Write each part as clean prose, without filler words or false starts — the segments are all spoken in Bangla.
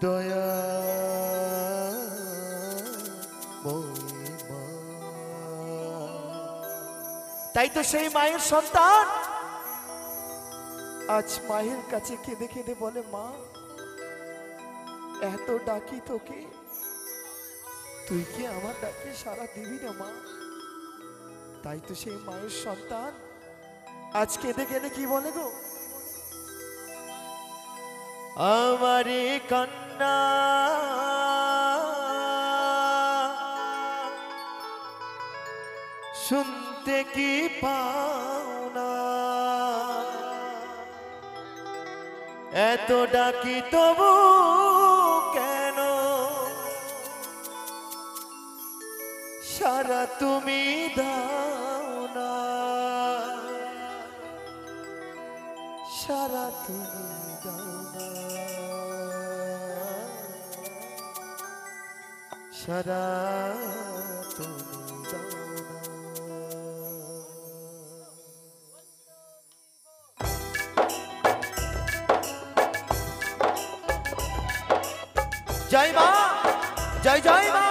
দয়া তাই তো সেই মায়ের সন্তান আজ মায়ের কাছে কেঁদে কেঁদে বলে, মা এত ডাকি তোকে, তুই কি আমার ডাকে সারা দিবি না মা? তাই তো সেই মায়ের সন্তান আজ কেঁদে কেঁদে কি বলে গো, আমারে কন্যা শুনতে কি পাও না, এত ডাকি তবু কেন সারা তুমি দাও না, সারা তুমি দাও না, সারা তুমি দাও না। জয় মা, জয় জয় মা।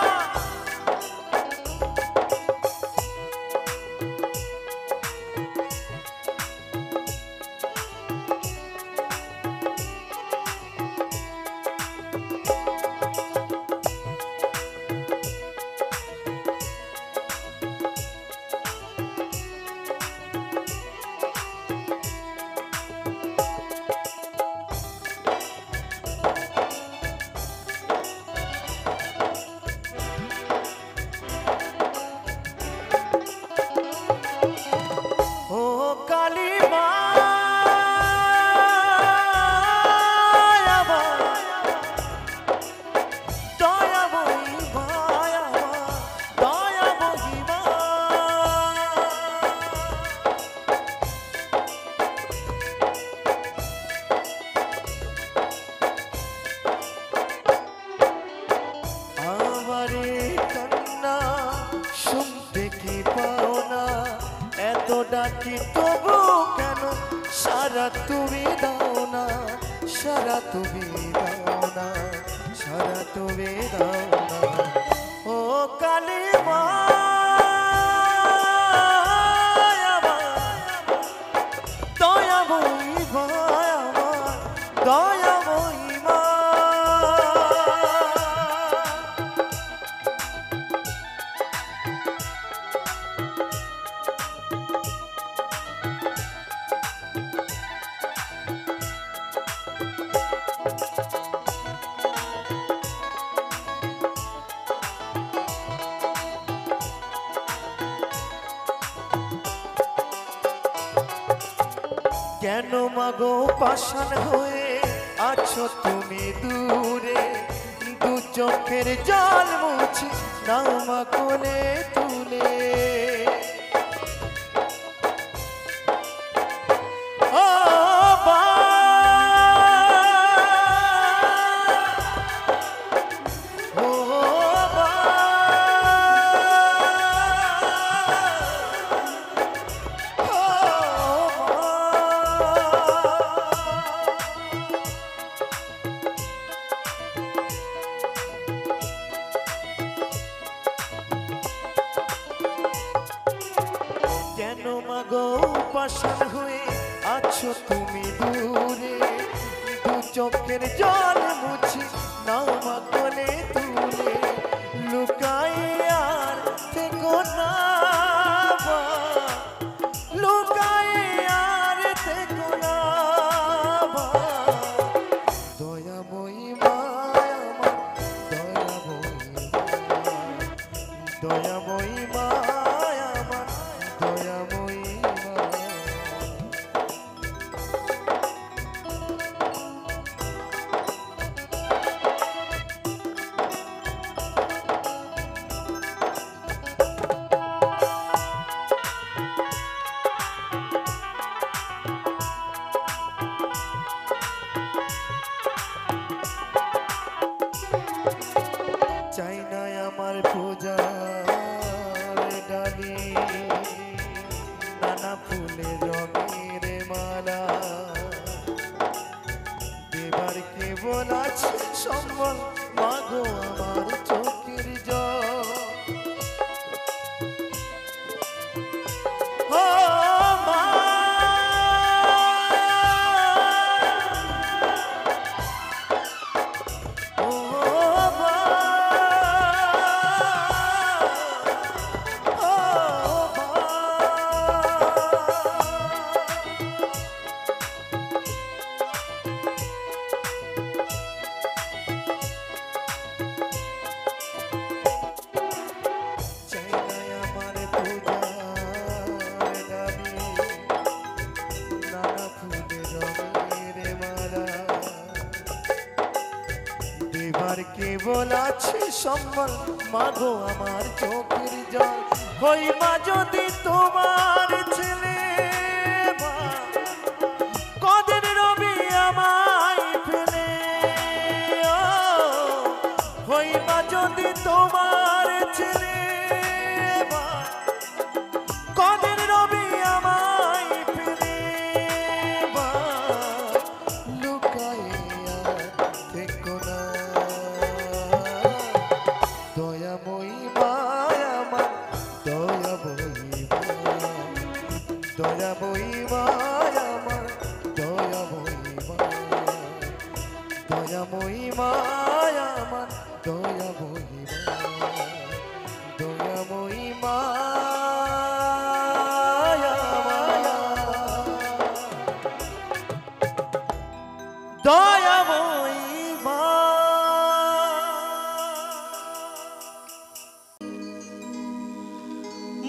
ডাকি তবু কেন সারা তুমি দাও না, সারা তুমি দাও না, সারা তুমি দাও না। ও কালী মা দয়াময়ী মা, আমার দয়াময়ী মা। কেন মাগো পাষাণ হয়ে আছো তুমি দূরে, দু চোখের জল মুছে নাও মা কোলে তুলে। কেন মাগো পাষাণ হয়ে আছো তুমি দূরে, দু চোখের জল মুছে নাও মা কোলে তুলে। লুকাই আর থেকো না, লুকাই আর থেকো না, দয়াময়ী মা আমার দয়াময়ী মা, দয়াময়ী মা আমার দয়াময়ী মা। কেবল আছে সম্বল মাগো আমার চোখের জল ও মা ও মা ও মা কেবল আছে সম্বল মাগো আমার চোখের জল হই মা যদি তোমার ছেলে কদের রবি আমায় ফেলে হই মা যদি তোমার ছেলে কদের রবি আমায় ফেলে লুকাইয়া দেখো না দয়াময়ী মায়া আমার দয়াময়ী মায়া আমার দয়াময়ী মায়া আমার দয়াময়ী মায়া দয়াময়ী মা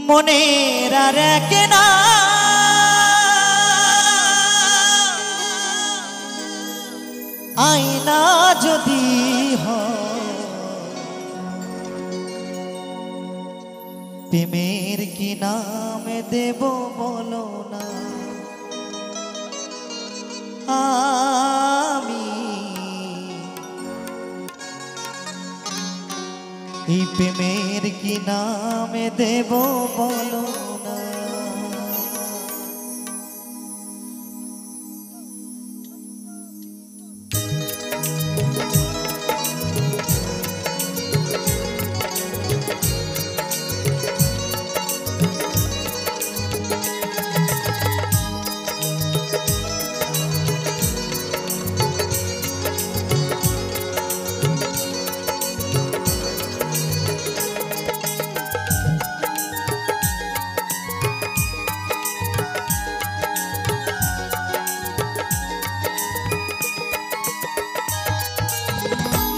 মনের আর এক না আয়না যদি প্রেমের কি নাম দেব বলো না আমি এই প্রেমের কি নাম দেব বলো না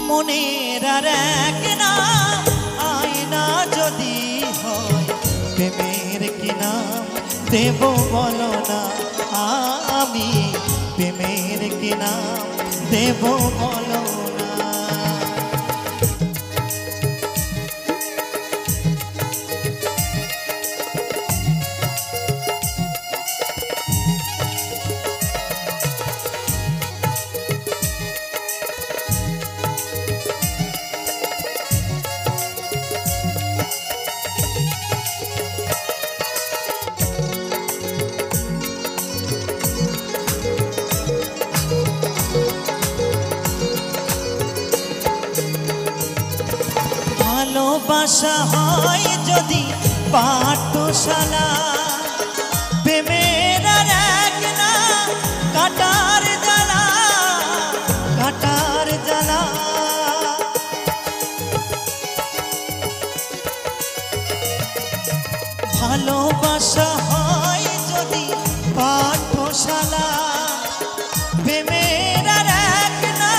মনের আর এক নাম আয়না যদি হয় প্রেমের কি নাম দেব বলো না আমি প্রেমের কি নাম দেব বলো না ভালোবাসা হয় যদি পাঠশালা প্রেমের আর এক না কাটার জ্বালা কাটার জ্বালা ভালোবাসা হয় যদি পাঠশালা প্রেমের আর এক না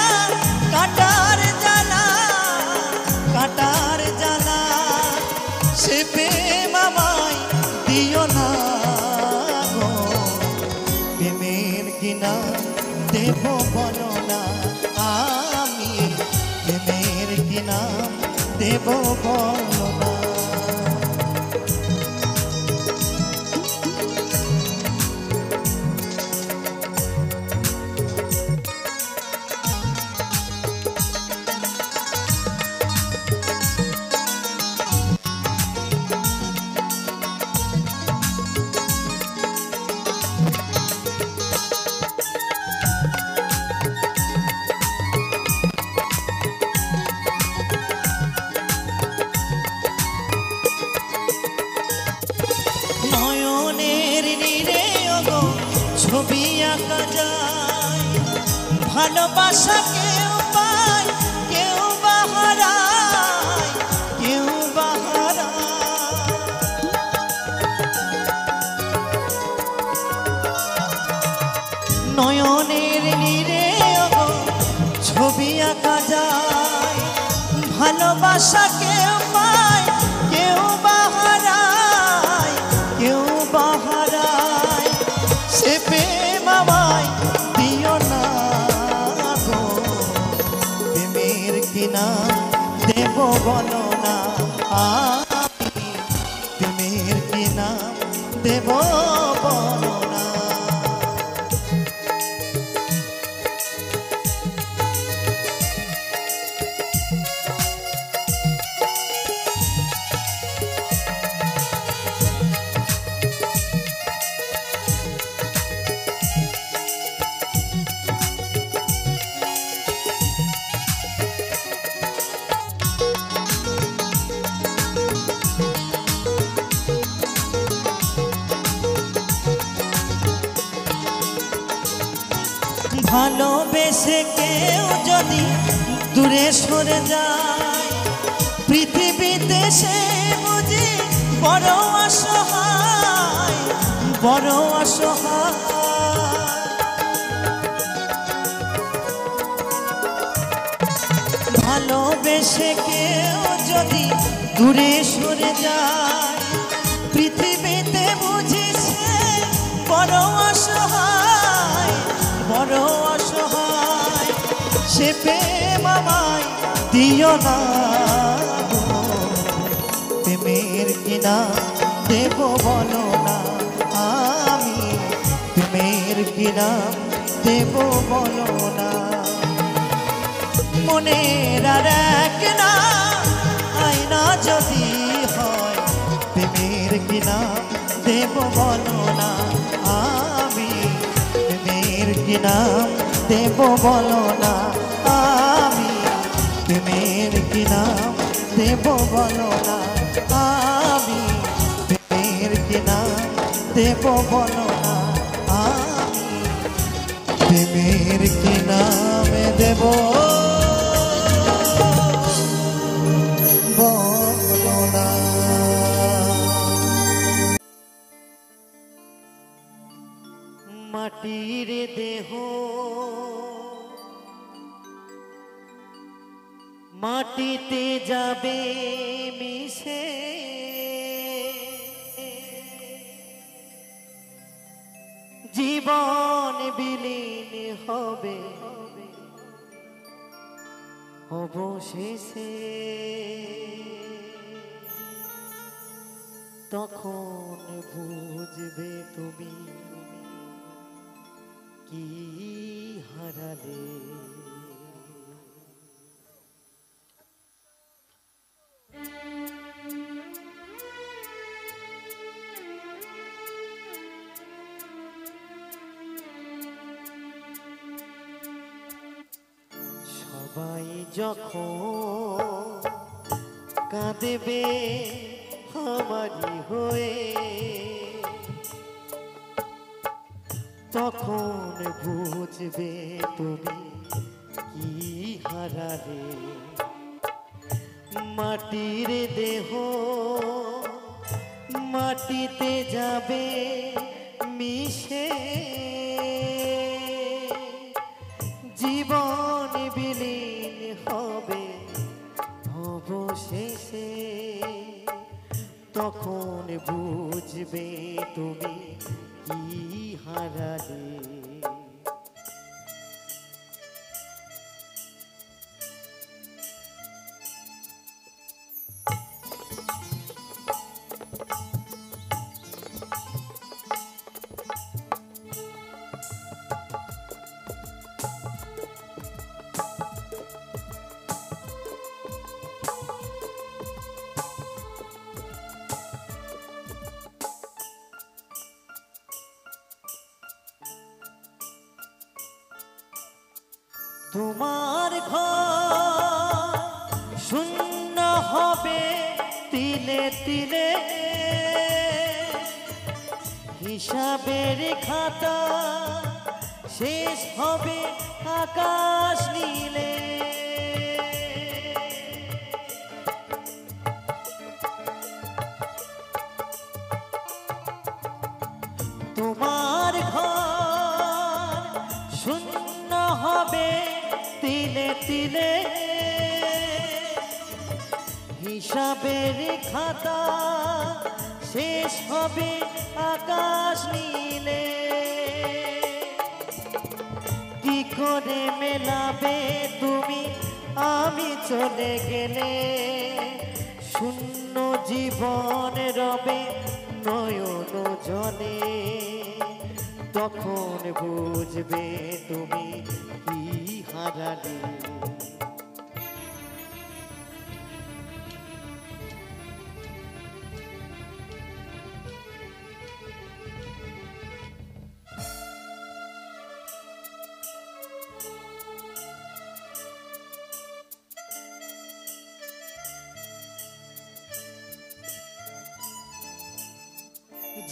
কাটার জ্বালা কাটার জ্বালা সে প্রেম আমায় দিও না গো প্রেমের কি নাম দেব বলো না আমি প্রেমের কি নাম দেব বলো না আঁকা যায়। ভালোবাসা কেউ পায়, কেউ বা হারায়, কেউ বা হারায়। নয়নের নীরে ছবি আঁকা যায়। ভালোবাসা কেউ পায়, কেউ বা হারায়, কেউ বা হারায়। সে প্রেম আমায় দিও না গো, প্রেমের কিনা দেব বলো না। আমি প্রেমের কিনা দেব বলো না। ভালোবেসে কেউ যদি দূরে সরে যায়, পৃথিবীতে সে বুঝি বড় অসহায়, বড় অসহায়। ভালোবেসে কেউ যদি দূরে সরে যায়, পৃথিবীতে বুঝি সে বড় অসহায়, বড় অসহায়। সে প্রেম আমায় দিও না গো, প্রেমের কিনা দেব বলো না। আমি প্রেমের কিনা দেব বলো না। মনের আর এক না আয়না যদি হয়, প্রেমের কিনা দেব বলো না। আমি প্রেমের কিনা দেব বলো না। আমি প্রেমের কিনা দেব বলো না। আমি প্রেমের কিনা দেব বলো না। আমি প্রেমের কিনা দেব বলো না। মাটির দেহ মাটিতে যাবে মিশে, জীবন বিলীন হবে অবশেষে। তখন বুঝবে তুমি কি হারালে। সবাই যখন কাঁদবে আমারই হয়ে, তখন বুঝবে তুমি কি হারালে। মাটির দেহ মাটিতে যাবে মিশে, জীবন বিলীন হবে অবশেষে। তখন বুঝবে তুমি কি হারালে। তোমার ঘর শূন্য হবে তিলে তিলে, হিসাবের খাতা শেষ হবে আকাশ নীলে। তোমার ঘর শূন্য হবে তিলে তিলে, হিসাবের খাতা শেষ হবে আকাশ নীলে। কি করে মেলাবে তুমি আমি চলে গেলে, শূন্য জীবন রবে নয়ন জলে। তখন বুঝবে তুমি কি হারালে।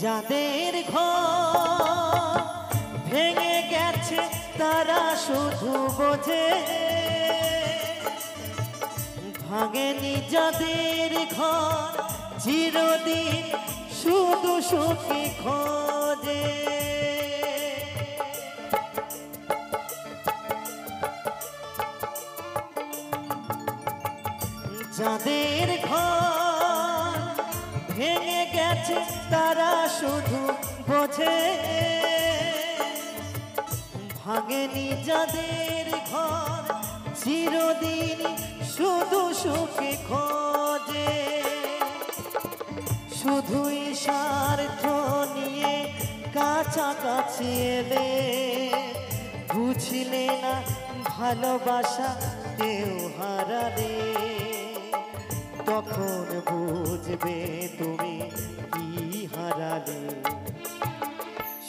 যাদের ঘর ভেঙে গেছে তারা শুধু বোঝে, ভাঙেনি যাদের ঘর চিরদিন শুধু সুখী খোঁজে। যাদের ঘর ভেঙে গেছে তারা শুধু বোঝে, ভাঙেনি যাদের ঘর চিরদিন শুধু সুখে খোঁজে। শুধুই স্বার্থ নিয়ে কাছাকাছি এলে, বুঝলে না ভালোবাসা কেউ হারালে। তখন বুঝবে তুমি কি হারালে।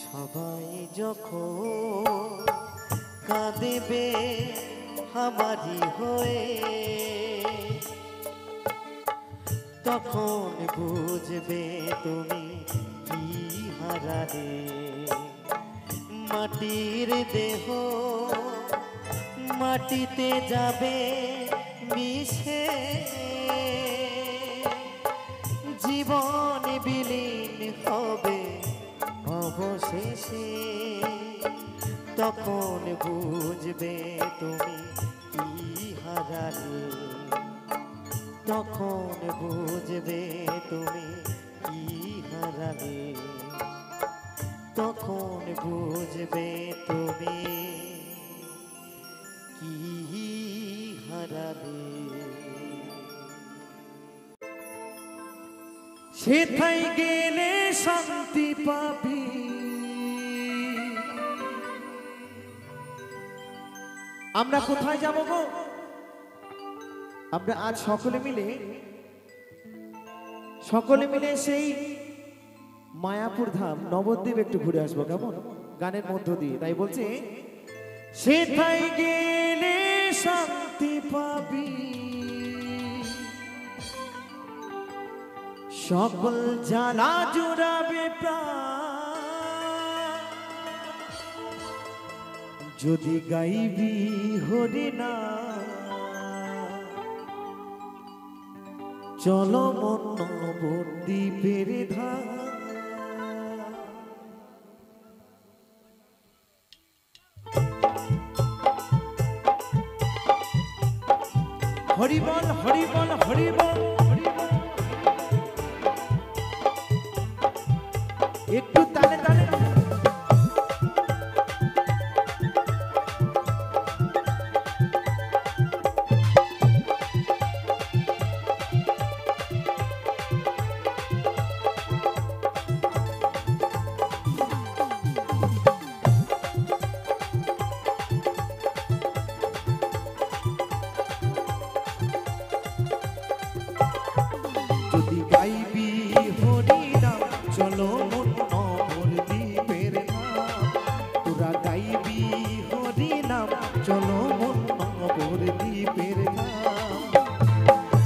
সবাই যখন কাঁদেবে আমারই হয়ে, তখন বুঝবে তুমি কি হারালে। মাটির দেহ মাটিতে যাবে মিশে, জীবন বিলীন হবে অবশেষে। তখন বুঝবে তুমি কি হারালে। তখন বুঝবে তুমি কি হারালে। তখন বুঝবে তুমি কি হারালে। সেথায় গেলে শান্তি পাবি, আমরা কোথায় যাব গো? আমরা আজ সকলে মিলে সেই মায়াপুর ধাম নবদ্বীপ একটু ঘুরে আসবো, কেমন? গানের মধ্য দিয়ে। তাই বলছে সেথায় গেলে শান্তি পাবি, সকল জ্বালা জুড়াবে প্রাণ, যদি গাইবি হরি নাম। চলো মন নবদ্বীপের ধাম। হরি বল হরি বল হরি বল, একটু তালে তালে। যদি গাইবি হরি নাম, চলো মন নবদ্বীপের ধাম। তোরা গাইবি হরি নাম, চলো মন নবদ্বীপের ধাম।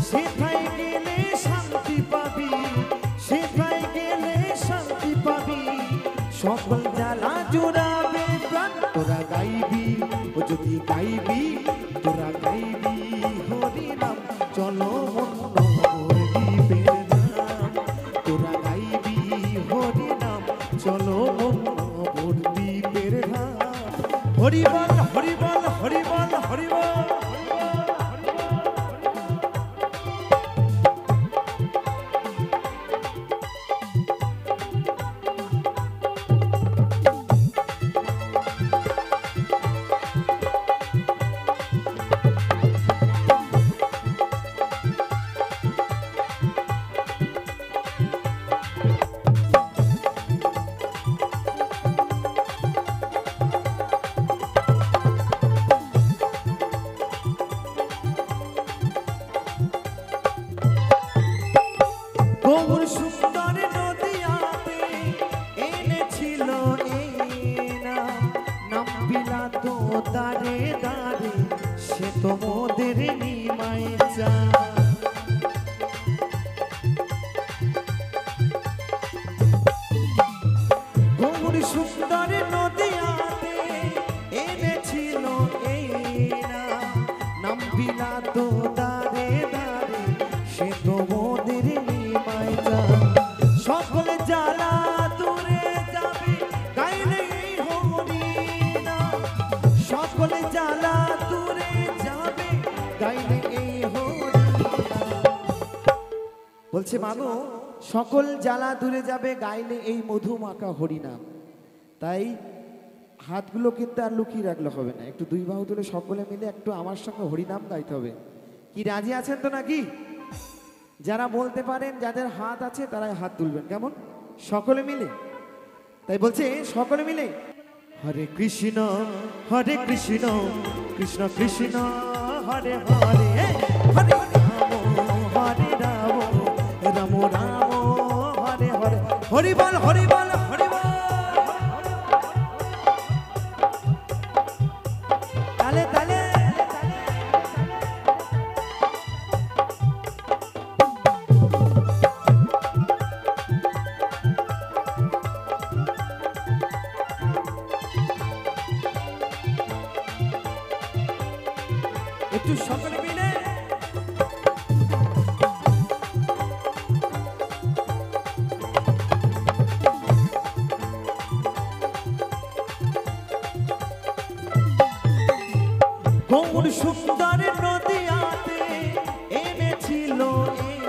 সেথায় গেলে শান্তি পাবি, সেথায় গেলে শান্তি পাবি, সকল জ্বালা জুড়াবে প্রাণ। তোরা গাইবি তোরা গাইবি হরি নাম চলো মনোহর দ্বীপের ধাম তোরা গাইবি হরি নাম চলো মনোহর দ্বীপের ধাম হরি বল হরি বল হরি বল হরি বল গৌর সুন্দর নদিয়াতে এনেছিল এই নাম নাম বিলাত দারে দারে সে তো মোদের নিমাই চা গৌর সুন্দর নদিয়াতে এনেছিল এই নাম নাম বিলাত দারে দারে সে তো মোদের সকলে জ্বালা দূরে যাবে গাইলে হরি নাম সকলে জ্বালা দূরে যাবে গাইলে এই হরি বলছে মাগো সকল জ্বালা দূরে যাবে গাইলে এই মধু মাখা হরি নাম তাই হাতগুলো কিন্তু আর লুকিয়ে রাখলে হবে না একটু দুই বাহু তুলে সকলে মিলে একটু আমার সঙ্গে হরিনাম গাইতে হবে কি রাজি আছেন তো নাকি যারা বলতে পারেন যাদের হাত আছে তারাই হাত তুলবেন কেমন সকলে মিলে তাই বলছে সকলে মিলে হরে কৃষ্ণ কৃষ্ণ কৃষ্ণ হরে হরে হরে রাম রাম রাম হরে হরে হরি বল হরি বল হরি বল তালে তালে একটু সকলে মিলে গৌর সুন্দর নদিয়াতে এনেছিল এই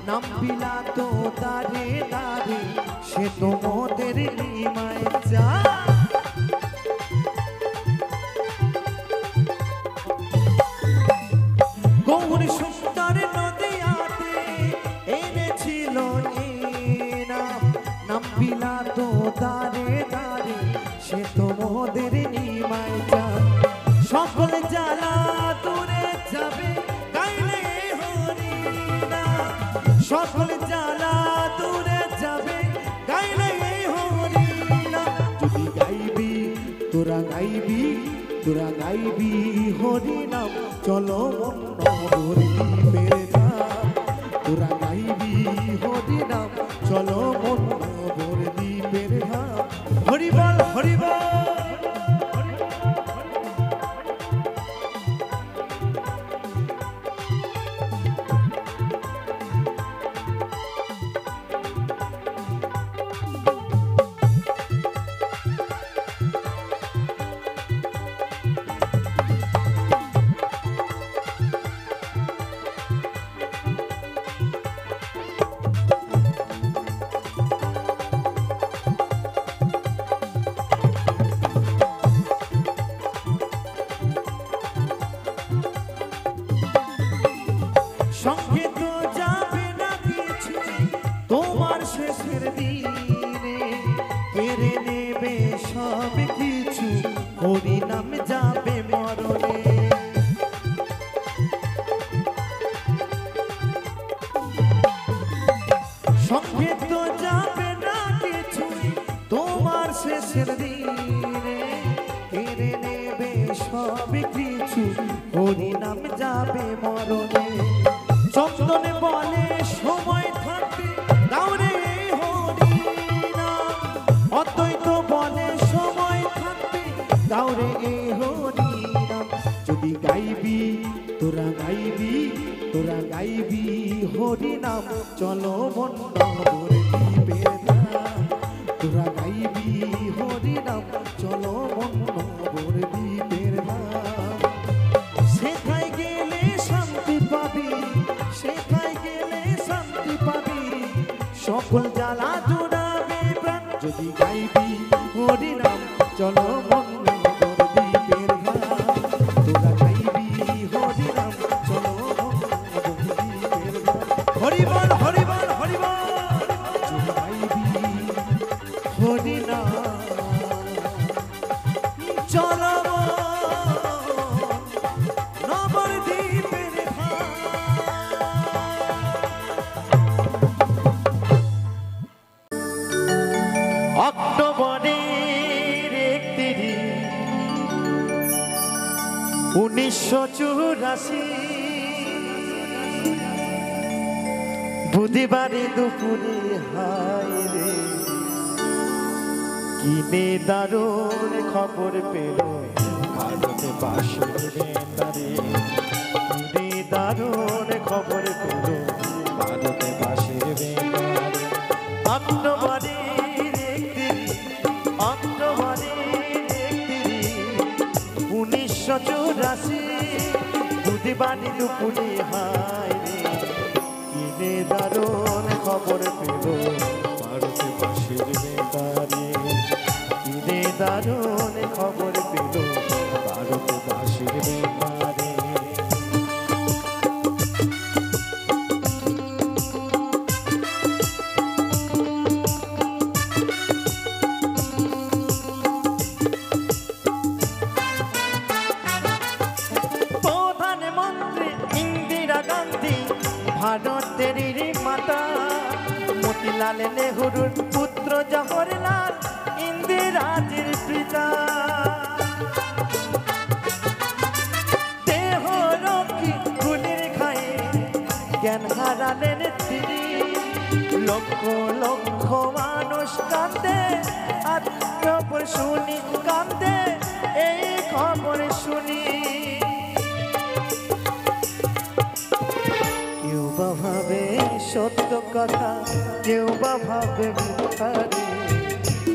নাম বিলাত দারে দারে সে তো মোদের নিমাই চা গৌর সুন্দর নদিয়াতে এনেছিল এই নাম বিলাত দারে দারে সে তো মোদের নিমাই চা সকলে জ্বালা দূরে যাবে গাইলে হরি নাম সকলে জ্বালা দূরে যাবে গাইলে হরি নাম যদি গাইবি তোরা গাইবি হরি নাম চলো মনোহর দ্বীপের ধাম তোরা গাইবি হরি নাম চলো মনোহর দ্বীপের ধাম হরি বল হরি বল সঙ্গে তো যাবে না কিছু তোমার শেষের দিনে কেড়ে নেবে সব কিছু হরি নাম যাবে মরণে সঙ্গে তো যাবে না কিছু তোমার শেষের দিনে কেড়ে নেবে সব কিছু হরি নাম যাবে মরণে চন্দনে বলে সময় থাকতে গাওরে হরি নাম অদ্বৈত বলে সময় থাকতে গাওরে হরি তোরা গাইবি তোরা গাইবি হরি নাম চলো মন নগর দ্বীপের ধাম তোরা গাইবি হরি নাম চলো মন নগর দ্বীপের ধাম সেথায় গেলে শান্তি পাবি সেথায় গেলে শান্তি পাবি সকল জ্বালা জোড়াবে প্রাণ যদি গাইবি হরি নাম চলো মন নগর দ্বীপের ধাম তোরা গাইবি হরি নাম চলো মন নগর দ্বীপের ধাম হরি বল হরি বল হরি বল যদি গাইবি হরি নাম চলো নগর দ্বীপের ধাম অক্টোবরের 1984 বুধবারে দুপুরে হায় রে কিনে দারুণ খবর পেল ভারতে বাসের বেতারে কিনে দারুণ খবর পেল ভারতে বাসের বেতারে অক্টোবরের 1984 বুধবারে দুপুরে হায় রে কিনে দারুণ খবর পেল ভারতে বাসের বেতারে কিনে দারুণ খবর পেল ভারতে বাসের বেতারে ভারতের মাতা মতিলাল নেহরুর পুত্র জওহরলাল ইন্দিরাজির পিতা দেহ রক্ষী গুলির খায়ে জ্ঞান হারালেন তিনি লক্ষ লক্ষ মানুষ কান্দে আর খবর শুনি কান্দে এই খবর শুনি কেউ বা ভাবে সত্য কথা কেউ বা ভাবে মিথ্যারে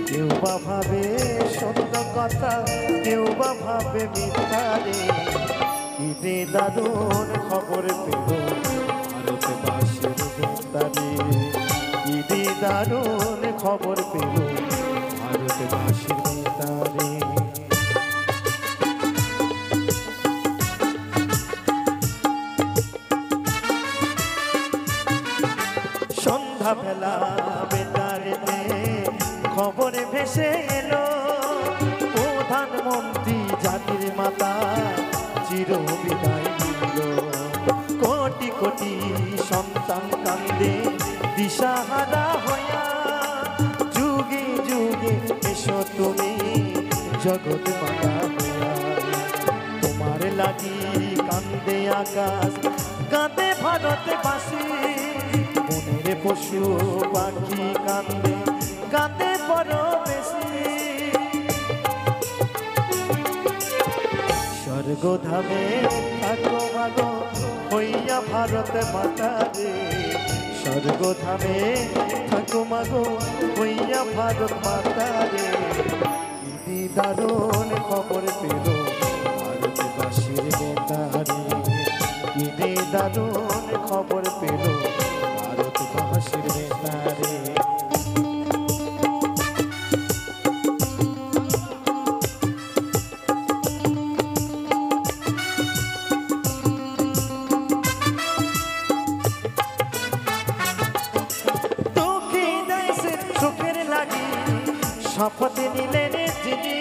কেউ বা ভাবে সত্য কথা কেউ বা ভাবে মিথ্যারে ঈদে দারুণ খবর পেল ভারতে বাসের বেতারে ঈদে দারুণ খবর পেল ভারতে বাসের বেতারে সন্ধ্যা বেলা বেতারেতে খবর ভেসে এলো প্রধানমন্ত্রী জাতির মাতা চির বিদায় নিল কোটি কোটি সন্তান কান্দে দিশাহারা হইয়া যুগে যুগে এসো তুমি জগৎ মাতা হইয়া তোমার লাগি কান্দে আকাশ কাঁদে ভারতবাসী মনের পশু পাখি কান্দে কান্দে বড় বেশি স্বর্গধামে থাকো মাগো হইয়া ভারত মাতা রে স্বর্গধামে থাকো মাগো হইয়া ভারত মাতা রে কি দারুণ খবর পেল ভারতবাসীর বেতারে কি দারুণ খবর পেল ভারতবাসীর বেতারে শপথ নিলেন যিনি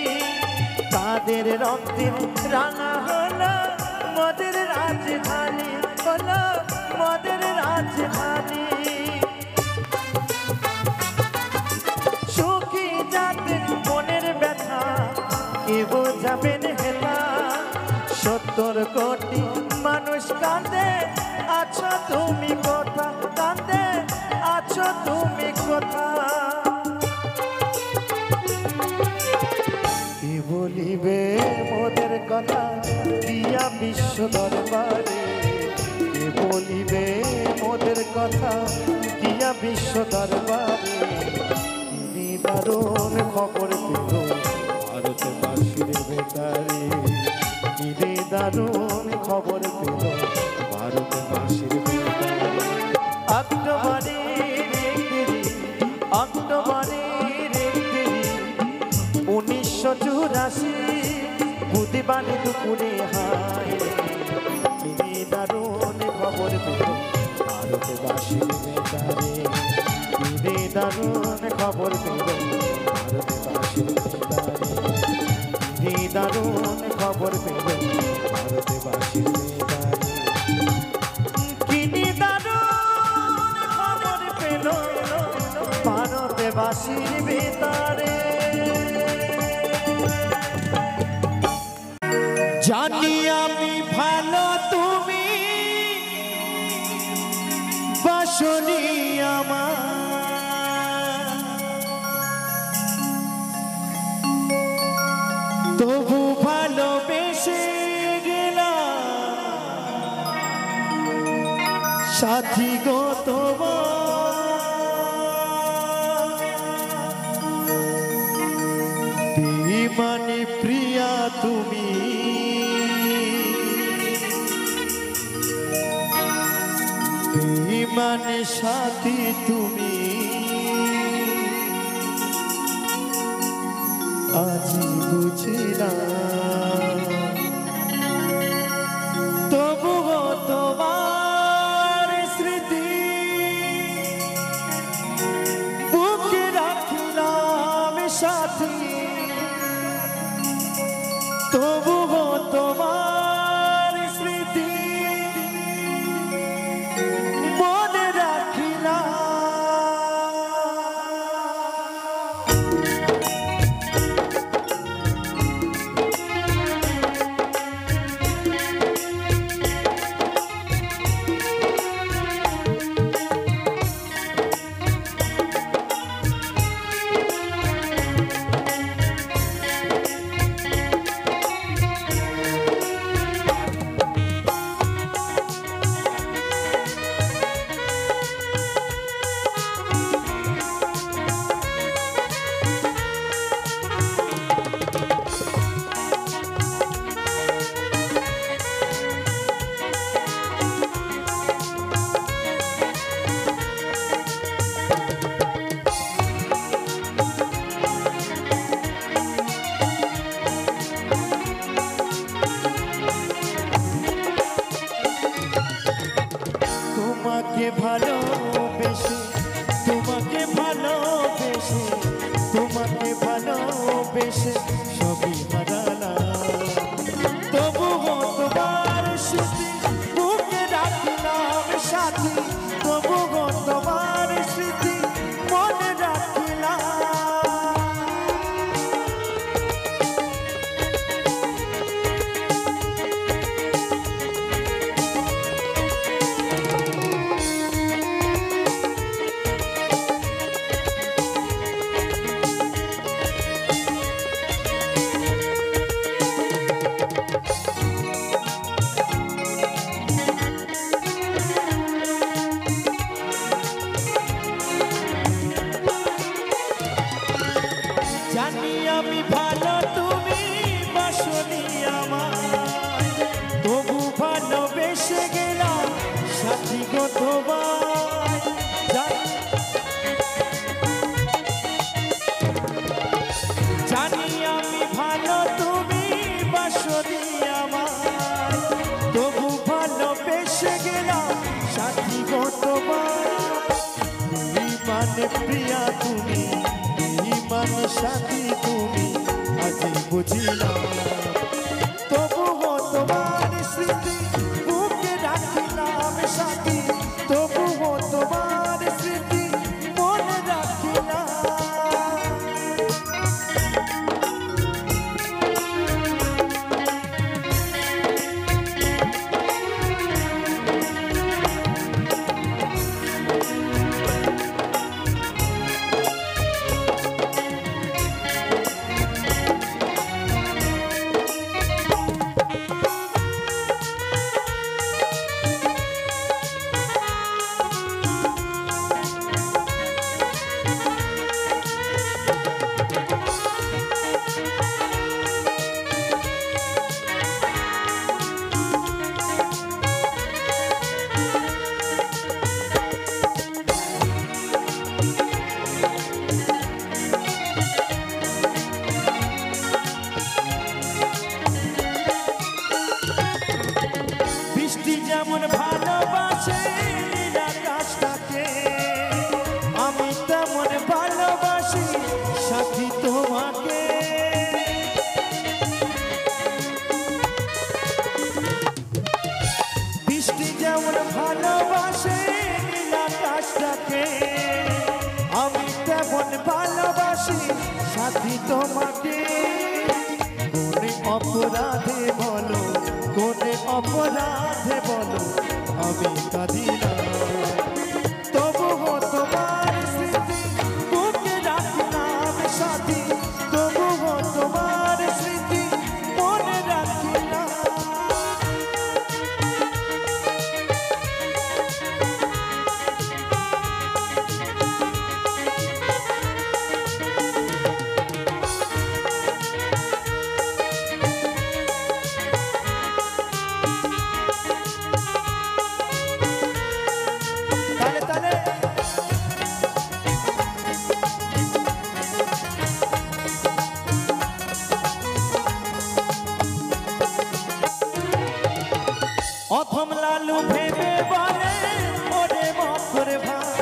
তাদের রক্তের রাঙা হলো মদের রাজধানী হলো মদের রাজধানী সুখী যাদের মনের ব্যথা কে বোঝাবেন হেলা 70 কোটি মানুষ কাঁদে আছো তুমি কোথা কাঁদে আছো তুমি কোথা বলিবে মোদের কথা দিয়া বিশ্ব দরবারে, কে বলিবে মোদের কথা দিয়া বিশ্ব দরবারে। তিনি দারুণ খবর পেল ভারতবাসীর বেতারে, তিনি দারুণ খবর পেল ভারতবাসীর বেতারে। অক্টোবরের 1984 বুধবারে দুপুরে হায়, তিনি দারুণ খবর পেল ভারতবাসীর বেতারে, তিনি দারুণ খবর পেল ভারতবাসীর বেতারে, তিনি দারুণ খবর পেল ভারতবাসীর বেতারে। তিনি দারুণ খবর পেল ভারতবাসীর বেতারে। জানি আমি ভালো তুমি বাসনি আমার, তবু ভালোবেসে গেলাম সাথী গো তোমার। বেঈমানি প্রিয়া তুমি, বেঈমানি সাথী তুমি, আজি বুঝিলাম তবুও তোমার স্মৃতি বুকে রাখলাম সাথী, তবুও তোমার স্মৃতি মনে রাখিলাম। তোমাকে ভালোবেসে, তোমাকে ভালোবেসে, তোমাকে ভালোবেসে সবই হারালাম, তবুও তোমার স্মৃতি বুকে রাখলাম সাথী, তবুও তোমার স্মৃতি মনে রাখলাম। জানি আমি ভালো তুমি বাসনি আমার, তবু ভালোবেসে গেলাম সাথী গো তোমার। জানি আমি ভালো তুমি বাসনি আমার, তবু ভালোবেসে গেলাম সাথী গো তোমার। বেঈমানি প্রিয়া তুমি, বেঈমানি সাথী তুমি, আজি বুঝিলাম তবুও তোমার স্মৃতি বুকে রাখিলাম সাথী, তবুও তোমার স্মৃতি মনে রাখিলাম। যেমন ভালোবাসে নীল আকাশটাকে, আমি তেমন ভালোবাসি সাথী তোমাকে। বৃষ্টি যেমন ভালোবাসে নীল আকাশটাকে, আমি তেমন ভালোবাসি সাথী তোমাকে। কোনে অপরাধে বলো, কোনে অপরাধে বলো আমি কাঁদি না, তবুও তোমার স্মৃতি বুকে রাখলাম সাথী, তবুও তোমার স্মৃতি মনে রাখলাম। অথম লালু ভেবে বলে ওরে মকরে ভাই,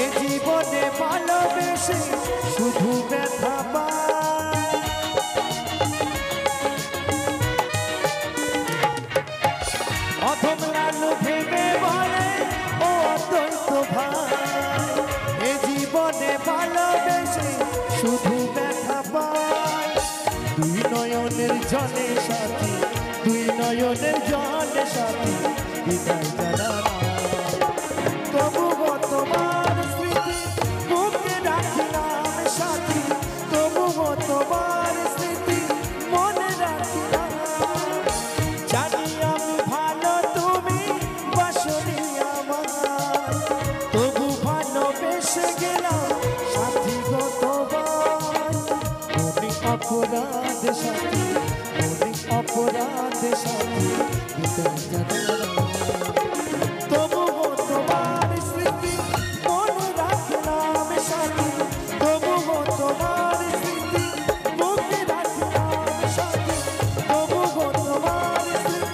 এ জীবনে ভালোবেসে শুধু ব্যথা পায়। অথম লালু ভেবে বলে ও অদ্বৈত ভাই, এ জীবনে ভালোবেসে শুধু ব্যথা পায়। দুই নয়নের জলে সাথী, দুই নয়নের জলে সাথী বিদায় জানালাম, তবুও তোমার স্মৃতি বুকে রাখলাম সাথী, তবুও তোমার স্মৃতি মনে রাখলাম। জানি আমি ভালো তুমি বাসনি আমার, তবু ভালোবেসে গেলাম সাথী গো তোমার। কোনে অপরাধ সাথী, কোনে অপরাধ সাথী বিদায় জানালাম, তবুও তোমার স্মৃতি মনে রাখলাম সাথী, তবুও তোমার স্মৃতি মনে রাখলাম সাথী, তবুও তোমার স্মৃতি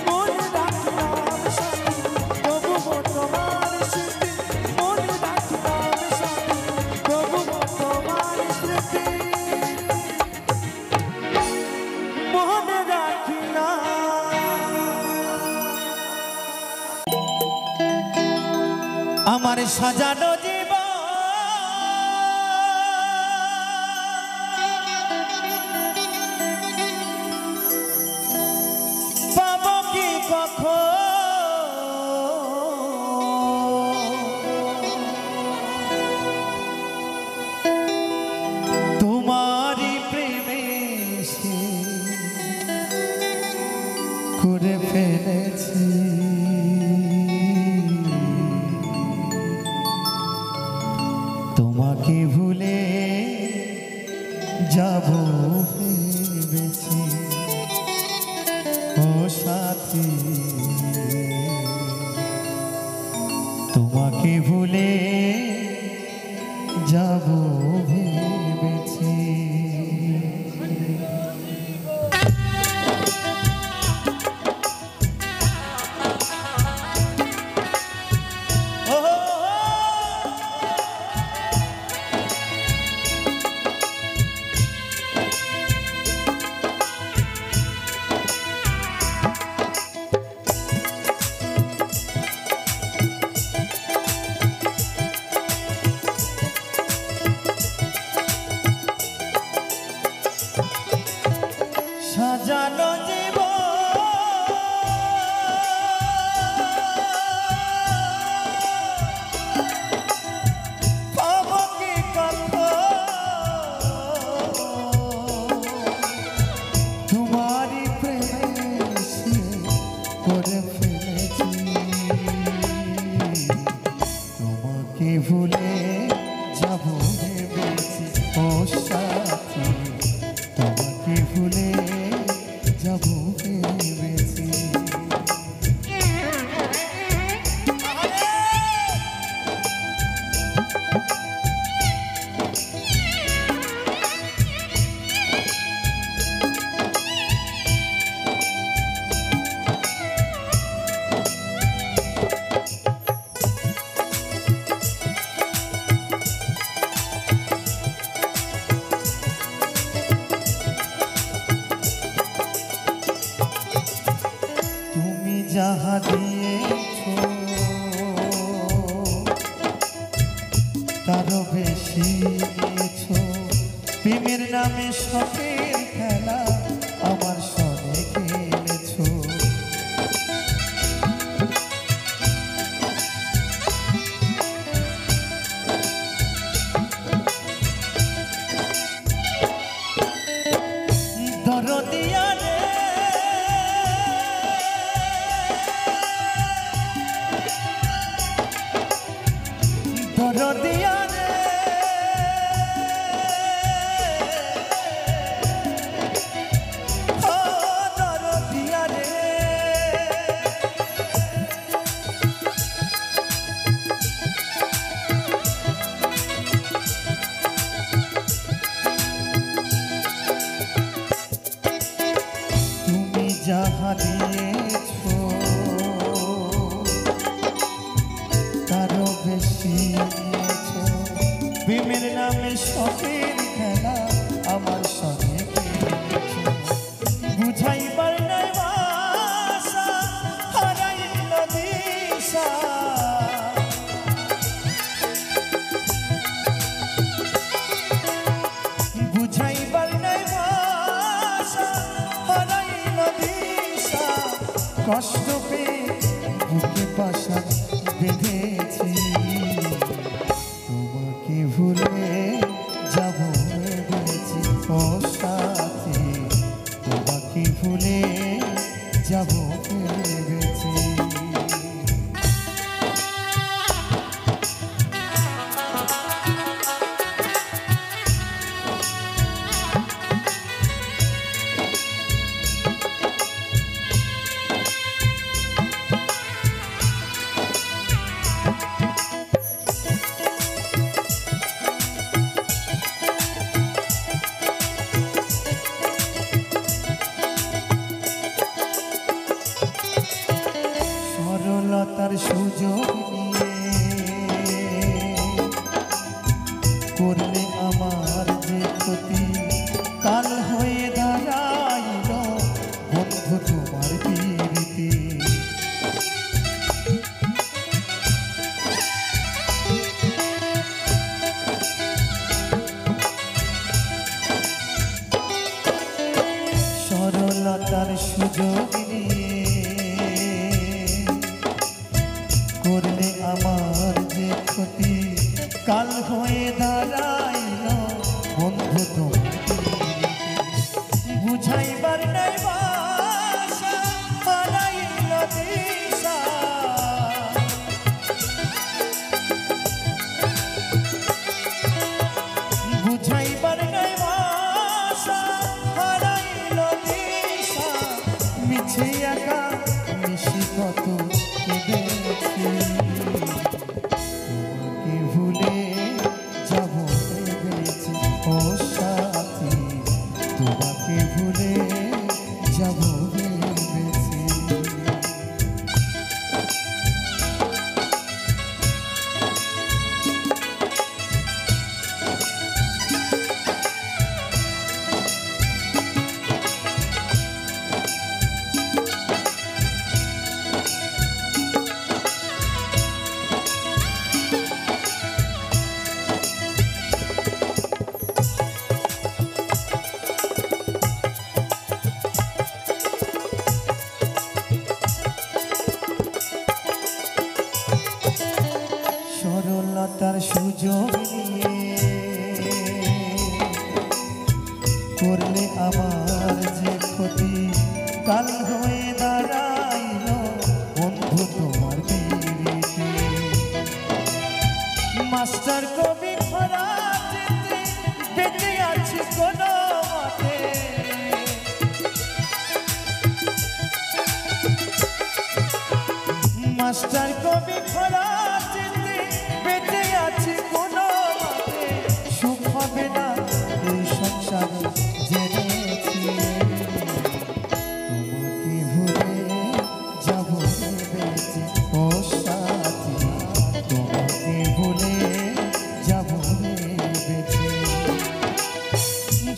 মনে রাখলাম সাথী, তবুও তোমার স্মৃতি মনে রাখলাম সাথী, তবুও তোমার স্মৃতি মনে রাখলাম। আমার সাজানো জীবন পাবো কি কখন, তোমারই প্রেমে সে করে ফেলেছি। তোমাকে ভুলে যাব ভেবেছি ও সাথী, তোমাকে ভুলে যাব ভেবেছি। সাজানো জীবন পাবো কি কখন, তোমারই প্রেমে সে করে ফেলেছি। তোমাকে ভুলে যাব ভেবেছি ও সাথী, তোমাকে ভুলে যাব ভেবেছি। যাহা দিয়েছ তারও বেশি দিয়েছ। প্রেমের নামে শখের খেলা আমার সনে খেলেছ। দরদিয়া রে দরদিয়া রে ও দরদিয়া রে তুমি যাহা দিয়েছ তারও বেশি দিয়েছ। প্রেমের নামে শখের খেলা আমার সঙ্গে খেলেছ। বুঝাইবার নাই ভাষা হারাইল দিশা। বুঝাইবার নাই ভাষা হারাইল দিশা। কষ্ট পেয়ে বুকে বাসা বেঁধেছি। তোমাকে ভুলে যাব ভেবেছি ও সাথী। তোমাকে ভুলে যাব ভেবেছি। সরলতার সুযোগ নিয়ে করলে আমার যে ক্ষতি। কাল হয়ে দাঁড়াইল বন্ধু তোমার প্রীতি। সরলতার সুযোগ নিয়ে করলে আমার যে ক্ষতি। কাল হয়ে দাঁড়াইল বন্ধু তোমার বুঝাইবার নাই ভাষা হারাইল দিশা। বুঝাইবার নাই ভাষা হারাইল দিশা। মিছে একা মিশি কত কেঁদেছি। তোমাকে ভুলে যাব ভেবেছি ও সাথী। তোমাকে ভুলে যাব ভেবেছি। সরলতার সুযোগ নিয়ে করলে আমার যে ক্ষতি। কাল হয়ে দাঁড়াইল বন্ধু তোমার প্রীতি। মাস্টার কবি খরা যেতে বেঁচে আছে কোনো মতে। মাস্টার কবি খরা যেতে বেঁচে আছে কোনো মতে। সুখ হবে না এই সংসারে জেনেছি। তোমাকে ভুলে যাব ভেবেছি ও সাথী। তোমাকে ভুলে যাব ভেবেছি।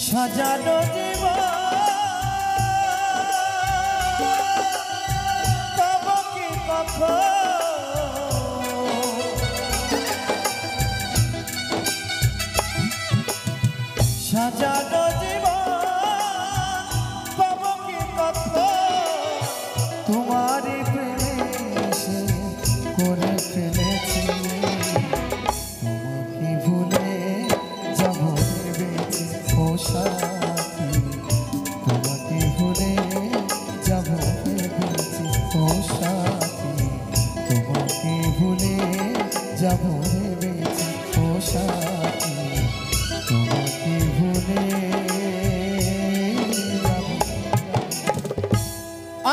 সাজানো জীবন যাব ভেবেছি ও সাথী তোমাকে ভুলে যাব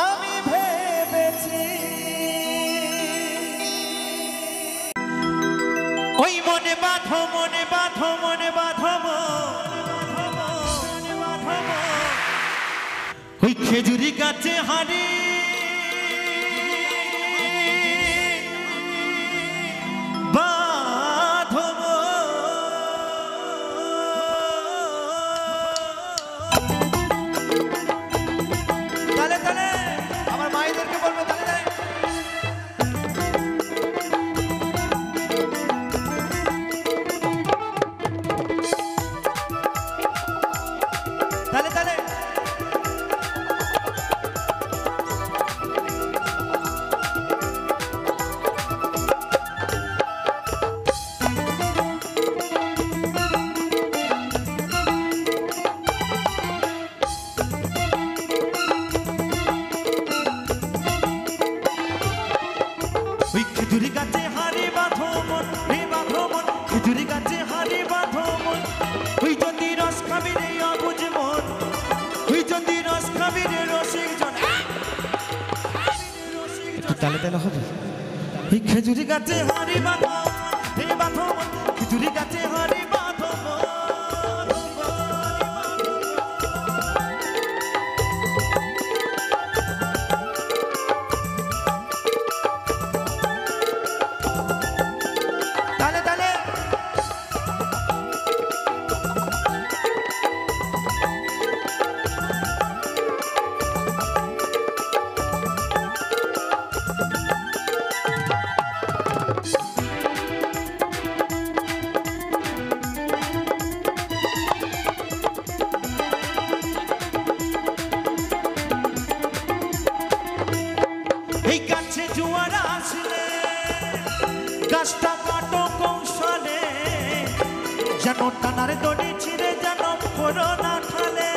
আমি ভেবেছি ওই মনে বাঁধো মনে বাঁধো মনে বাঁধো ওই খেজুরি গাছে হারি বাঁধো তালে তালে আমার মায়েদেরকে বলবো তালে তালে তালে তালে ওই খেজুরি গাছে হারি বাঁধো মন হে বাঁধো মন খেজুরি গাছে হারি বাঁধো মন ওই যদি রস খাবি রে অবুঝ মন ওই যদি রস খাবি রে রসিক জন একটু তালে তালে হবে এই খেজুরি গাছে হারি বাঁধো মন হে বাঁধো মন খেজুরি গাছে হারি বাঁধো মন তালে তালে এই গাছে জোয়ার আসলে গাছটা কাটো কৌশলে যেন টানার দড়ি ছিঁড়ে যেন পড়ো না খালে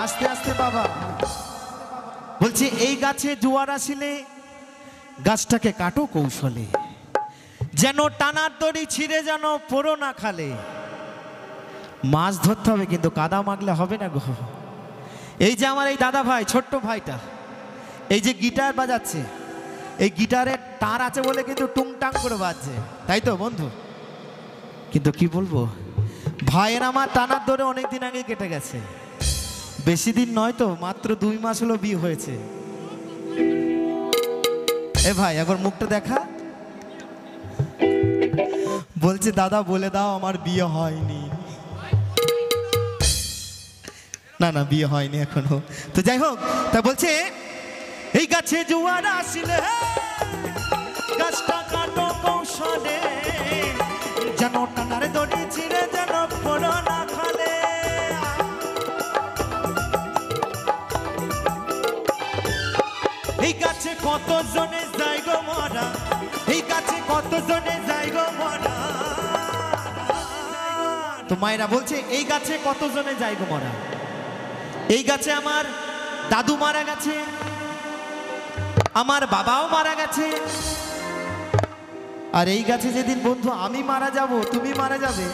আস্তে আস্তে বাবা বলছি এই গাছে জোয়ার আসিলে গাছটাকে কাটো কৌশলে যেন টানার দড়ি ছিঁড়ে যেন পড়ো না খালে মাছ ধরতে হবে কিন্তু কাদা মাগলে হবে না গো এই যে আমার এই দাদা ভাই ছোট্ট ভাইটা এই যে গিটার বাজাচ্ছে এই গিটারের তার আছে বলে কিন্তু টুংটাং করে বাজছে তাই তো বন্ধু কিন্তু কি বলবো ভাইয়ের আমার টানার দৌড়ে অনেক দিন আগে কেটে গেছে বেশি দিন নয় তো মাত্র 2 মাস হলো বিয়ে হয়েছে এ ভাই একবার মুখটা দেখা বলছে দাদা বলে দাও আমার বিয়ে হয়নি না না বিয়ে হয়নি এখনো তো যাই হোক তা বলছে এই গাছে জোয়ার আসলে গাছটা কাটো কৌশলে যেন টানার দড়ি ছিঁড়ে যেন পড়ো না খালে এই গাছে কত জনে যাই গো মরা এই গাছে কত জনে যাই গো মরা তো মায়েরা বলছে এই গাছে কতজনে যায় গো মরা এই গাছে আমার দাদু মারা গেছে আমার বাবাও মারা গেছে আর এই গাছে যেদিন বন্ধু আমি মারা যাব তুমি মারা যাবে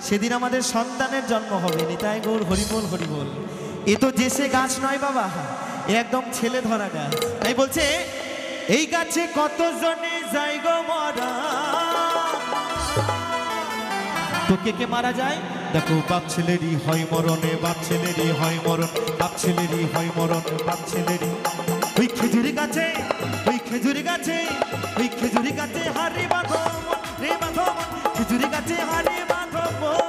সেদিন আমাদের সন্তানের জন্ম হবে নিতাই গৌর হরিবোল হরিবোল এ তো যে সে গাছ নয় বাবা এ একদম ছেলে ধরা গাছ তাই বলছে এই গাছে কত জনে যাই গো মরা তো কে মারা যায় দেখো বাপ ছেলেরই হয় মরণে বাপ ছেলেরই হয় মরণ বাপ ছেলেরই হয় মরণ বাপ ছেলেরই ওই খেজুরি গাছে ওই খেজুরি গাছে ওই খেজুরি গাছে হারি বাঁধো মন, রে বাঁধো মন, খেজুরি গাছে হারি বাঁধো মন।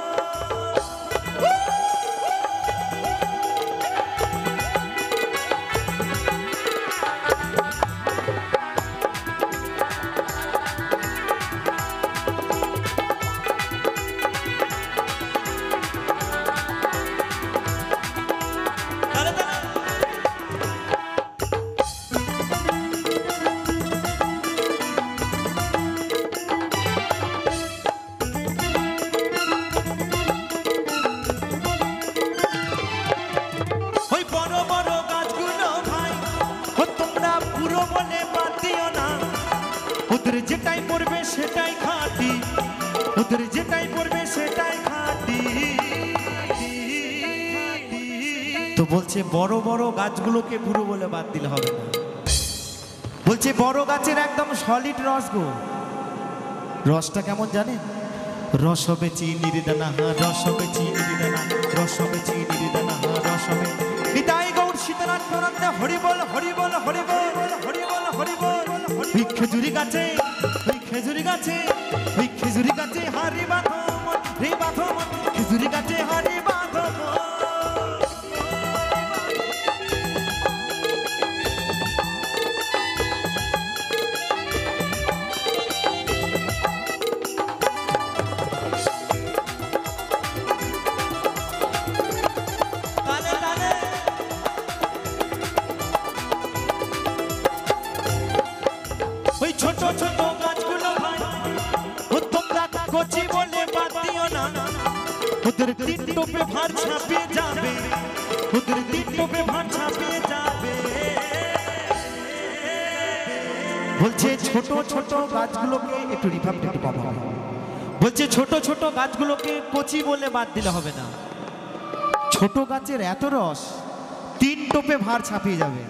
ওদের যেটাই পড়বে সেটাই খাঁটি, ওদের যেটাই পড়বে সেটাই খাঁটি। তো বলছে বড় বড় গাছগুলোকে বুড়ো বলে বাদ দিলে হবে না, বলছে বড় গাছের একদম সলিড রস গো। রসটা কেমন জানেন? রস হবে চিনির দানা, রস হবে চিনির দানা, রস হবে চিনির দানা, রস হবে। নিতাই গৌর সীতানাথ প্রণন্দে হরি বল হরি বল হরি বল হরি বল হরি বল। ওই খেজুরি গাছে, ওই খেজুরি গাছে, ওই খেজুরি গাছে হারি বাঁধো মন, রে বাঁধো মন, খেজুরি গাছে হারি বাঁধো মন। ছোট ছোট গাছগুলো ভাই ও তোমরা কচি বলে বাদ দিও না, ওদের তিন টোপে ভার ছাপিয়ে যাবে, ওদের তিন টোপে ভার ছাপিয়ে যাবে। বলছে ছোট ছোট গাছগুলোকে একটু রিভাব একটু পাবো, বলছে ছোট ছোট গাছগুলোকে কচি বলে বাদ দিলে হবে না। ছোট গাছের এত রস তিন টোপে ভার ছাপিয়ে যাবে।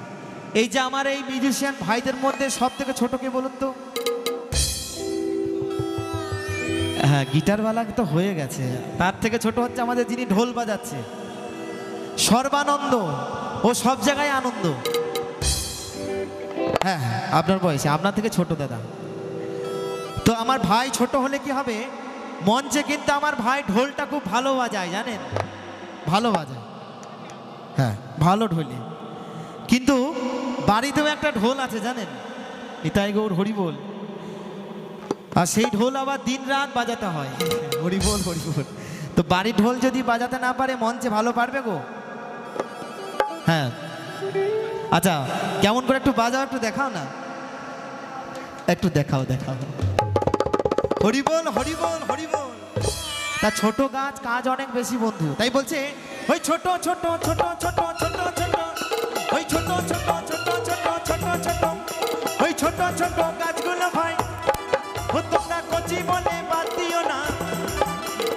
এই যে আমার এই মিউজিশিয়ান ভাইদের মধ্যে সব থেকে ছোট কে বলুন তো? হ্যাঁ, গিটারওয়ালা তো হয়ে গেছে, তার থেকে ছোট হচ্ছে আমাদের যিনি ঢোল বাজাচ্ছে, সর্বানন্দ। ও সব জায়গায় আনন্দ। হ্যাঁ হ্যাঁ, আপনার বয়সে, আপনার থেকে ছোট দাদা। তো আমার ভাই ছোট হলে কি হবে, মঞ্চে কিন্তু আমার ভাই ঢোলটা খুব ভালো বাজায়, জানেন, ভালো বাজায়, হ্যাঁ ভালো ঢোলে। কিন্তু বাড়িতেও একটা ঢোল আছে জানেন, নিতাই গৌর হরি বল। আর সেই ঢোল আবার দিন রাত বাজাতে হয়, হরি বল হরি বল। তো বাড়ির ঢোল যদি বাজাতে না পারে মঞ্চে ভালো পারবে গো? হ্যাঁ, আচ্ছা কেমন করে একটু বাজাও, একটু দেখাও না, একটু দেখাও দেখাও। হরি বল হরি বল হরি বল। তা ছোট গাছ কাজ অনেক বেশি বন্ধু, তাই বলছে ওই ছোট ছোট ছোট ছোট ছোট ছোট, ওই ছোট ছোট ছোট ছোট ছোট ছোট, ওই ছোট ছোট গাছগুলো ভাই ও তোমরা কচি বলে বাদ দিও না,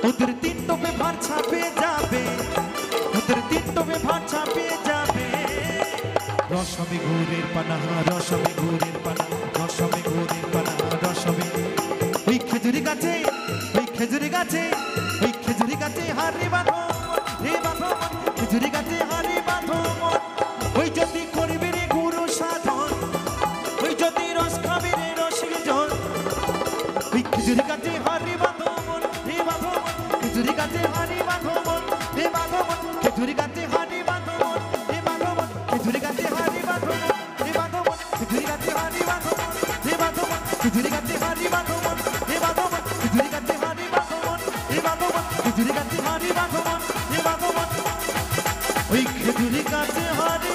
ওদের তিন টোপে ভার ছাপিয়ে যাবে, ওদের তিন টোপে ভার ছাপিয়ে যাবে। রস হবে গুড়ের পানা, রস হবে গুড়ের পানা, রস হবে গুড়ের পানা, রস হবে। ওই খেজুরি গাছে, ওই খেজুরি গাছে, ওই খেজুরি গাছে হারি বাঁধো রে বাঁধো, খেজুরি গাছে হারি বাঁধো। ওই যদি করবি রে গুরু সাধন, ওই যদি রস খাবি রে রসিক জন, ওই খেজুরি গাছে হারি বাঁধো মন, রে বাঁধো মন, খেজুরি গাছে হারি বাঁধো মন, রে বাঁধো মন, খেজুরি গাছে হারি বাঁধো মন, রে বাঁধো মন, খেজুরি গাছে হারি বাঁধো মন, রে বাঁধো মন, খেজুরি গাছে হারি বাঁধো মন, রে বাঁধো মন, খেজুরি গাছে হারি বাঁধো মন, রে বাঁধো মন, খেজুরি গাছে হারি বাঁধো মন, রে বাঁধো মন, খেজুরি গাছে হারি বাঁধো মন, রে বাঁধো মন। ওই খেজুরি গাছে হারি